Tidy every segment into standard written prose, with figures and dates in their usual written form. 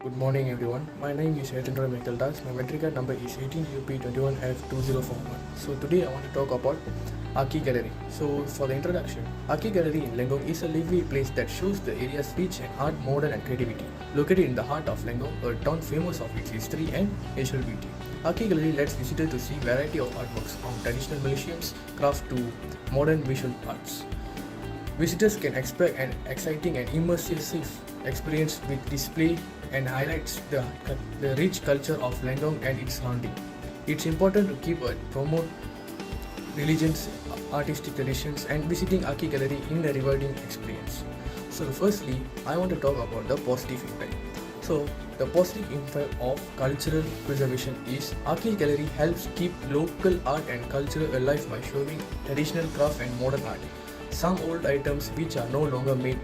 Good morning everyone. My name is Edendra Michael Das. My metric card number is 18UP21F2041. So today I want to talk about Aki Gallery. So for the introduction, Aki Gallery in Lenggong is a lively place that shows the area's rich and art, modern and creativity. Located in the heart of Lenggong, a town famous of its history and natural beauty. Aki Gallery lets visitors to see variety of artworks from traditional Malaysian craft to modern visual arts. Visitors can expect an exciting and immersive experience with display and highlights the rich culture of Lenggong and its surrounding. It's important to keep and promote religions, artistic traditions and visiting Aki Gallery in a rewarding experience. So firstly, I want to talk about the positive impact. So the positive impact of cultural preservation is Aki Gallery helps keep local art and culture alive by showing traditional craft and modern art. Some old items which are no longer made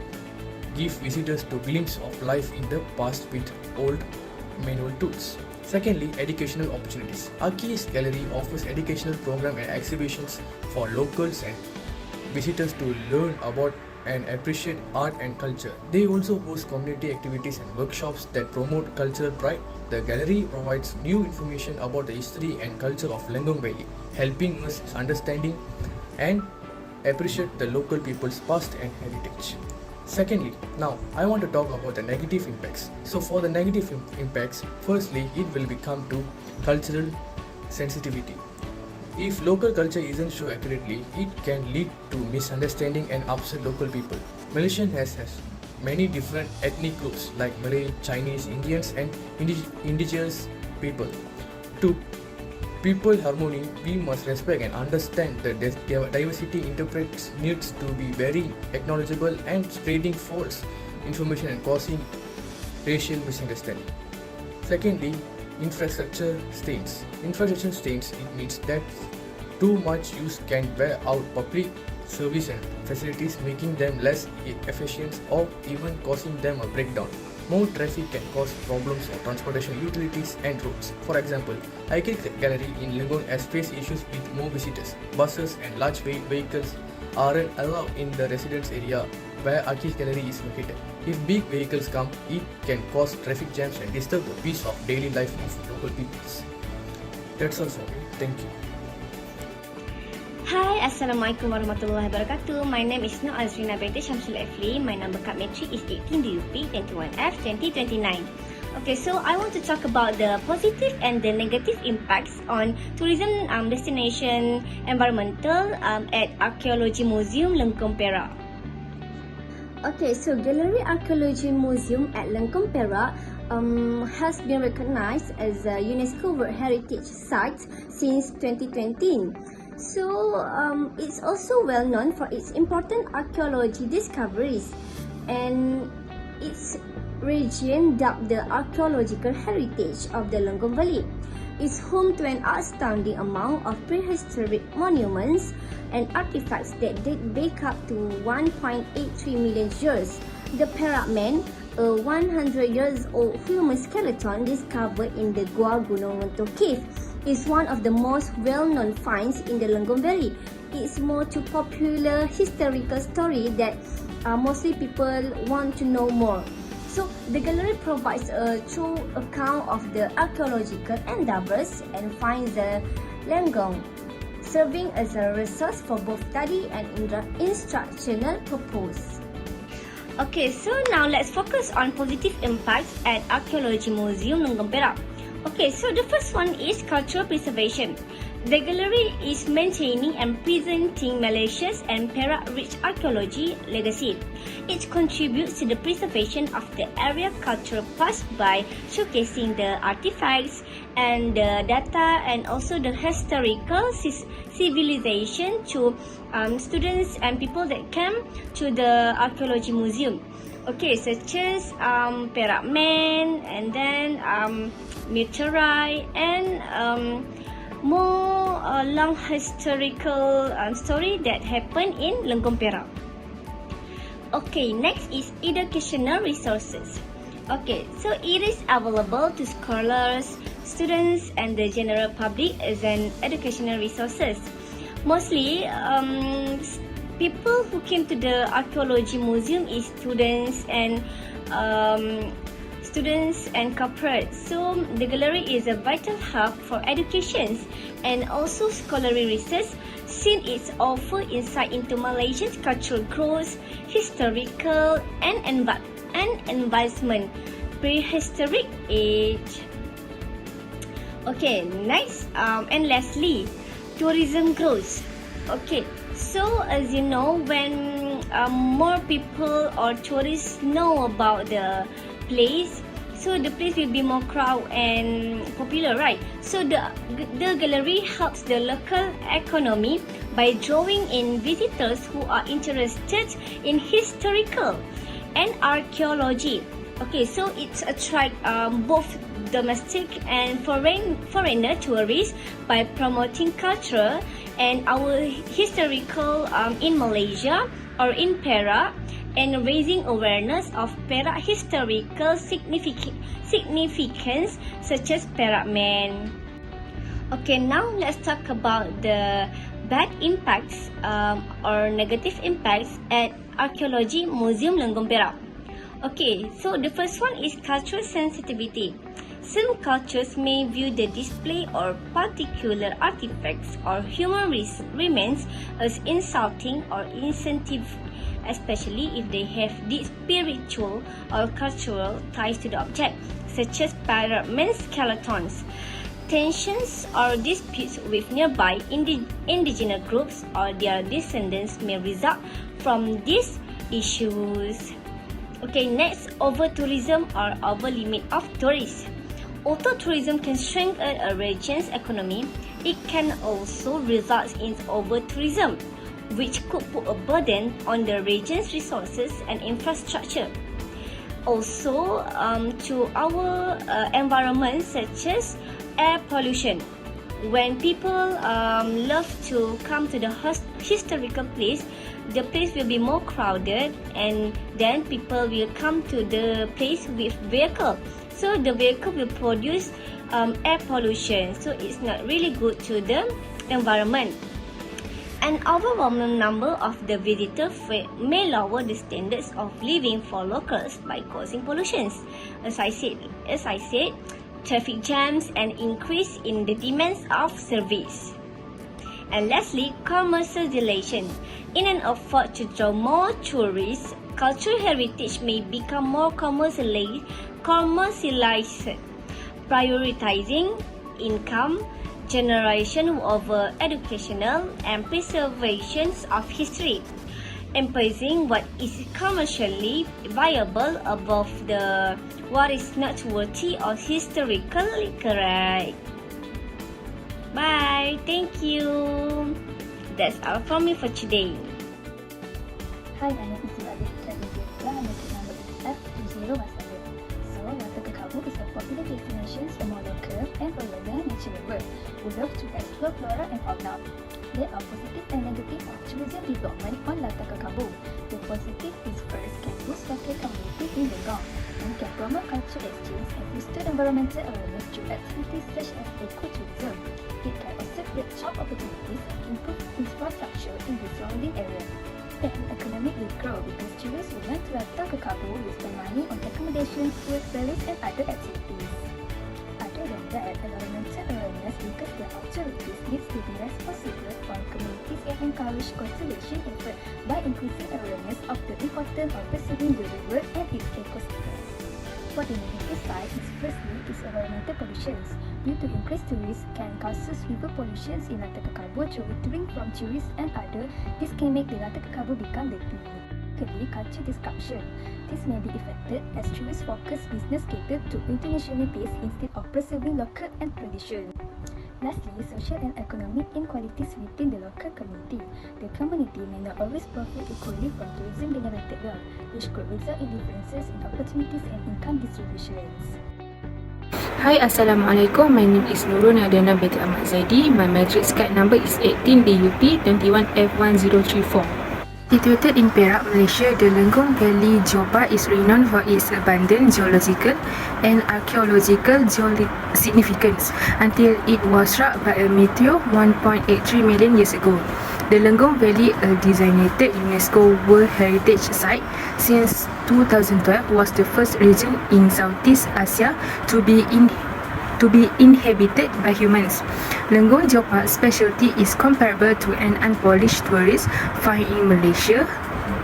give visitors to glimpse of life in the past with old manual tools. Secondly, educational opportunities. Aki's Gallery offers educational programs and exhibitions for locals and visitors to learn about and appreciate art and culture. They also host community activities and workshops that promote cultural pride. The gallery provides new information about the history and culture of Lenggong Valley, helping us understanding and appreciate the local people's past and heritage. Secondly, now I want to talk about the negative impacts. So for the negative impacts, firstly, it will become to cultural sensitivity. If local culture isn't shown accurately, it can lead to misunderstanding and upset local people. Malaysia has many different ethnic groups like Malay, Chinese, Indians and indigenous people. To people harmony, we must respect and understand that diversity interprets needs to be very acknowledgeable and spreading false information and causing racial misunderstanding. Secondly, infrastructure stains. Infrastructure stains, it means that too much use can wear out public service and facilities, making them less efficient or even causing them a breakdown. More traffic can cause problems on transportation utilities and roads. For example, Aki Gallery in Lenggong has faced issues with more visitors. Buses and large vehicles aren't allowed in the residence area where Aki Gallery is located. If big vehicles come, it can cause traffic jams and disturb the peace of daily life of local peoples. That's all for me. Thank you. Hi, Assalamualaikum warahmatullahi wabarakatuh. My name is Nur Azrina Binti Shamsul Efli. My number card matric is 18DUP21F2029. Okay, so I want to talk about the positive and the negative impacts on tourism destination environmental at Archaeology Museum Lenggong Perak. Okay, so Gallery Archaeology Museum at Lenggong Perak has been recognized as a UNESCO World Heritage Site since 2020. So, it's also well known for its important archaeology discoveries, and its region dubbed the archaeological heritage of the Lenggong Valley. It's home to an astounding amount of prehistoric monuments and artifacts that date back up to 1.83 million years. The Perak Man, a 100 years old human skeleton discovered in the Gua Gunung Lentor cave, is one of the most well-known finds in the Lenggong Valley. It's more to popular historical story that mostly people want to know more. So the gallery provides a true account of the archaeological endeavors and finds the Lenggong, serving as a resource for both study and instructional purpose. Okay, so now let's focus on positive impacts at Archaeology Museum Lenggong Perak. Okay, so the first one is cultural preservation. The gallery is maintaining and presenting Malaysia's and Perak's rich archaeology legacy. It contributes to the preservation of the area cultural past by showcasing the artifacts and the data and also the historical civilization to students and people that come to the archaeology museum. Okay, such as Perak Man and then meteorite and more long historical story that happened in Lenggong Perak. Okay, next is educational resources. Okay, so it is available to scholars, students and the general public as an educational resources. Mostly, people who came to the archaeology museum is students and students and corporates. So the gallery is a vital hub for education and also scholarly research, since it offers insight into Malaysia's cultural growth, historical and advancement, prehistoric age. Okay, next and lastly, tourism growth. Okay, so as you know, when more people or tourists know about the place, so the place will be more crowded and popular, right? So the gallery helps the local economy by drawing in visitors who are interested in historical and archaeology. Okay, so it attracts both domestic and foreigner tourists by promoting culture and our historical in Malaysia or in Perak, and raising awareness of Perak historical significance such as Perak Man. Okay, now let's talk about the bad impacts or negative impacts at Archaeology Museum Lenggong Perak. Okay, so the first one is cultural sensitivity. Some cultures may view the display or particular artifacts or human remains as insulting or insensitive, especially if they have deep spiritual or cultural ties to the object, such as pyramid skeletons. Tensions or disputes with nearby indigenous groups or their descendants may result from these issues. Okay, next, over-tourism or over-limit of tourists. Although tourism can strengthen a region's economy, it can also result in over-tourism, which could put a burden on the region's resources and infrastructure. Also, to our environment, such as air pollution. When people love to come to the historical place, the place will be more crowded, and then people will come to the place with vehicle. So the vehicle will produce air pollution. So it's not really good to the environment. An overwhelming number of the visitors may lower the standards of living for locals by causing pollution. As I said, traffic jams and increase in the demands of service. And lastly, commercialization. In an effort to draw more tourists, cultural heritage may become more commercialized, prioritizing income generation over educational and preservation of history, emphasizing what is commercially viable above what is noteworthy or historically correct. Bye. Thank you. That's all from me for today. Hi, my name is Radik Tradigya and the number is F2017. So, Water Kekabu is a popular destination among local and foreigner naturalists who love to explore flora and fauna. There are positive and negative of tourism development on Latar Kekabu. The positive is first can boost local community in Lenggong and can promote cultural exchange and boost environmental awareness through activities such as ecotourism. It can also create job opportunities and improve infrastructure in the surrounding area. The economy will grow because tourists will want to Latar Kekabu will spend money on accommodation, food, valleys and other activities. Other than that, environmental awareness because the authorities needs to be responsible for communities and encourage conservation efforts by increasing awareness of the importance of preserving the river and its ecosystem. For the negative side is firstly is environmental pollution. Due to increased tourists can cause river pollution in Latar Kekabu through littering from tourists and other. This can make the Latar Kekabu become dirty. Secondly, culture disruption. This may be affected as tourists focus business catered to international base instead of preserving local and tradition. Lastly, social and economic inequalities within the local community. The community may not always profit equally from tourism-generated wealth, which could result in differences in opportunities and income distributions. Hi, Assalamualaikum. My name is Nurul Nadana binti Ahmad Zaidi. My matric card number is 18 DUP 21F1034. Situated in Perak, Malaysia, the Lenggong Valley Joba is renowned for its abundant geological and archaeological significance until it was struck by a meteor 1.83 million years ago. The Lenggong Valley, a designated UNESCO World Heritage Site since 2012, was the first region in Southeast Asia to be inhabited by humans. Lenggong Geopark's specialty is comparable to an unpolished tourist found in Malaysia.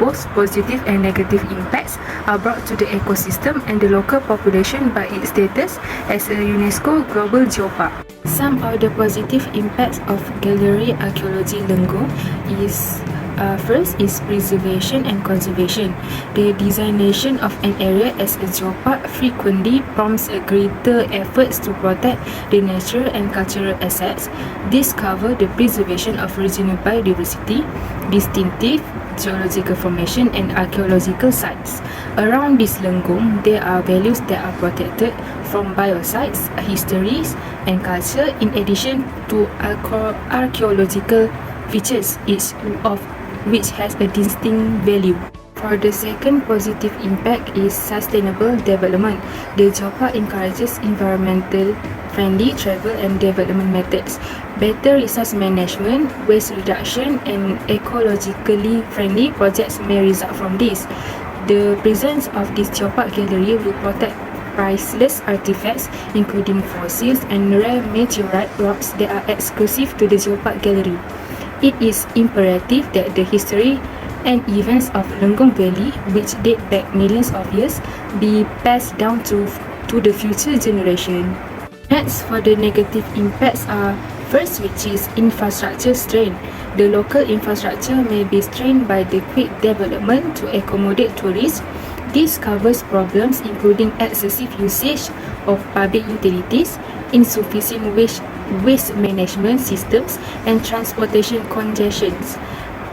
Both positive and negative impacts are brought to the ecosystem and the local population by its status as a UNESCO Global Geopark. Some of the positive impacts of Gallery Archaeology Lenggong is first is preservation and conservation. The designation of an area as a geopark frequently prompts a greater efforts to protect the natural and cultural assets. This covers the preservation of regional biodiversity, distinctive geological formation and archaeological sites. Around this Lenggong, there are values that are protected from biosites, histories and culture in addition to archaeological features, each of which has a distinct value. For the second positive impact is sustainable development. The geopark encourages environmental friendly travel and development methods. Better resource management, waste reduction and ecologically friendly projects may result from this. The presence of this geopark gallery will protect priceless artifacts including fossils and rare meteorite rocks that are exclusive to the geopark gallery. It is imperative that the history and events of Lenggong Valley, which date back millions of years, be passed down to the future generation. Next, for the negative impacts are first, which is infrastructure strain. The local infrastructure may be strained by the quick development to accommodate tourists. This covers problems including excessive usage of public utilities, insufficient waste management systems and transportation congestions.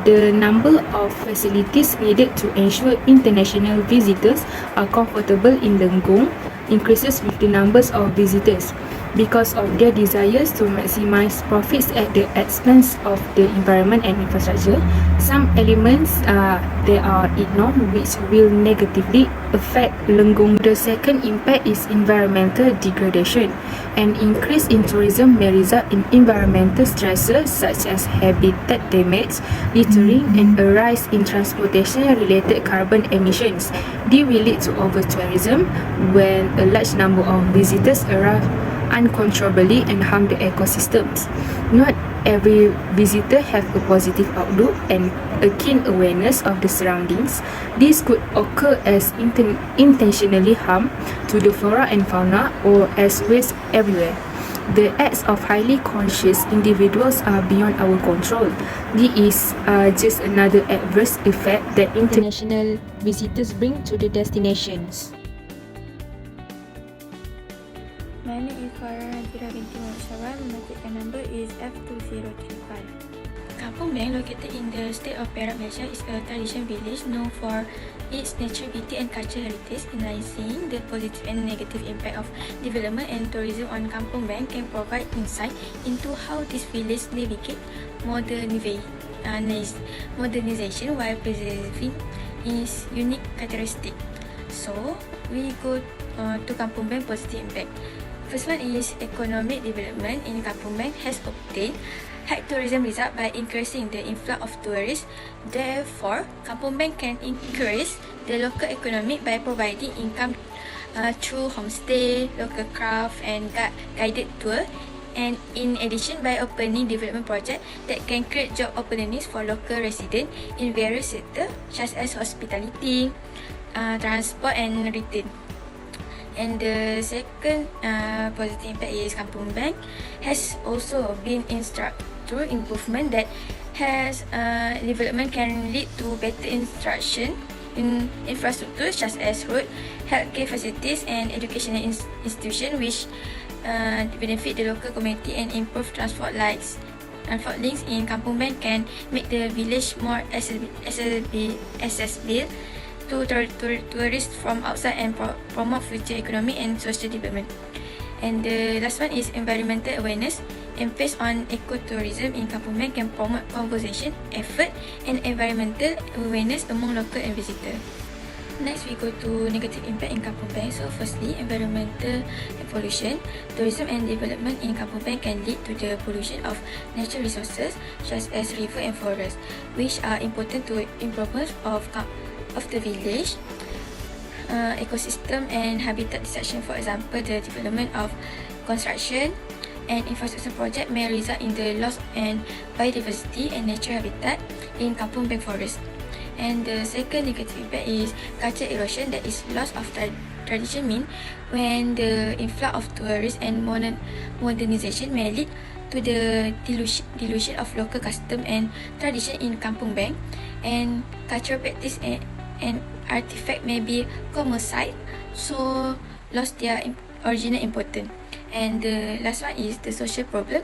The number of facilities needed to ensure international visitors are comfortable in Lenggong increases with the numbers of visitors. Because of their desires to maximize profits at the expense of the environment and infrastructure, some elements that are ignored which will negatively affect Lenggong. The second impact is environmental degradation. An increase in tourism may result in environmental stresses such as habitat damage, littering and a rise in transportation-related carbon emissions. This will lead to over-tourism when a large number of visitors arrive uncontrollably and harm the ecosystems. Not every visitor have a positive outlook and a keen awareness of the surroundings. This could occur as intentionally harm to the flora and fauna or as waste everywhere. The acts of highly conscious individuals are beyond our control. This is just another adverse effect that international visitors bring to the destinations. My name is Farah Nazira binti Muhammad. My ticket number is F2035. Kampung Beng, located in the state of Perak, Malaysia, is a traditional village known for its natural beauty and cultural heritage. Analyzing the positive and negative impact of development and tourism on Kampung Beng can provide insight into how this village navigate modernization while preserving its unique characteristic. So, we go to Kampung Beng positive impact. First one is economic development in Kampung Beng has obtained high tourism result by increasing the influx of tourists. Therefore, Kampung Beng can increase the local economy by providing income through homestay, local craft and guided tour, and in addition by opening development projects that can create job opportunities for local residents in various sectors such as hospitality, transport and retail. And the second positive impact is Kampung Beng has also been in structural improvement that has development can lead to better instruction in infrastructure such as road, healthcare facilities and educational institutions which benefit the local community and improve transport links. Transport links in Kampung Beng can make the village more accessible to tourists from outside and promote future economic and social development. And the last one is environmental awareness. Emphasis on ecotourism in Kampung Beng can promote conservation effort and environmental awareness among local and visitors. next we go to negative impact in Kampung Bang. So firstly, environmental pollution. Tourism and development in Kampung Bang can lead to the pollution of natural resources such as river and forest, which are important to improvement of the village. Ecosystem and habitat destruction. For example, the development of construction and infrastructure project may result in the loss and biodiversity and natural habitat in Kampung Bang forest. And the second negative impact is cultural erosion, that is loss of tradition mean when the influx of tourists and modernization may lead to the dilution of local custom and tradition in Kampung Bang, and cultural practice and artifact may be commercialized, so lost their original importance. And the last one is the social problem,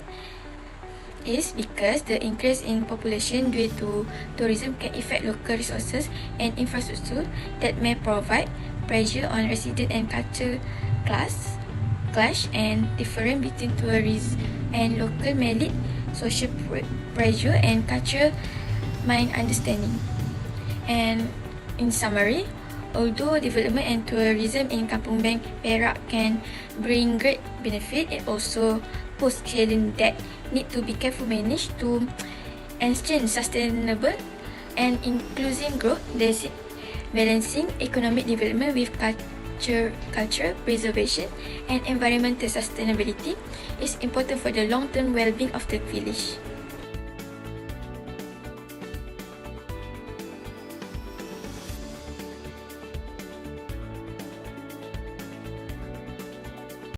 is because the increase in population due to tourism can affect local resources and infrastructure that may provide pressure on resident and culture clash, and difference between tourists and local may lead social pressure and cultural misunderstanding. And in summary, although development and tourism in Kampung Bang Perak can bring great benefit, it also poses challenges that need to be carefully managed to ensure sustainable and inclusive growth. Balancing economic development with cultural preservation and environmental sustainability is important for the long-term well-being of the village.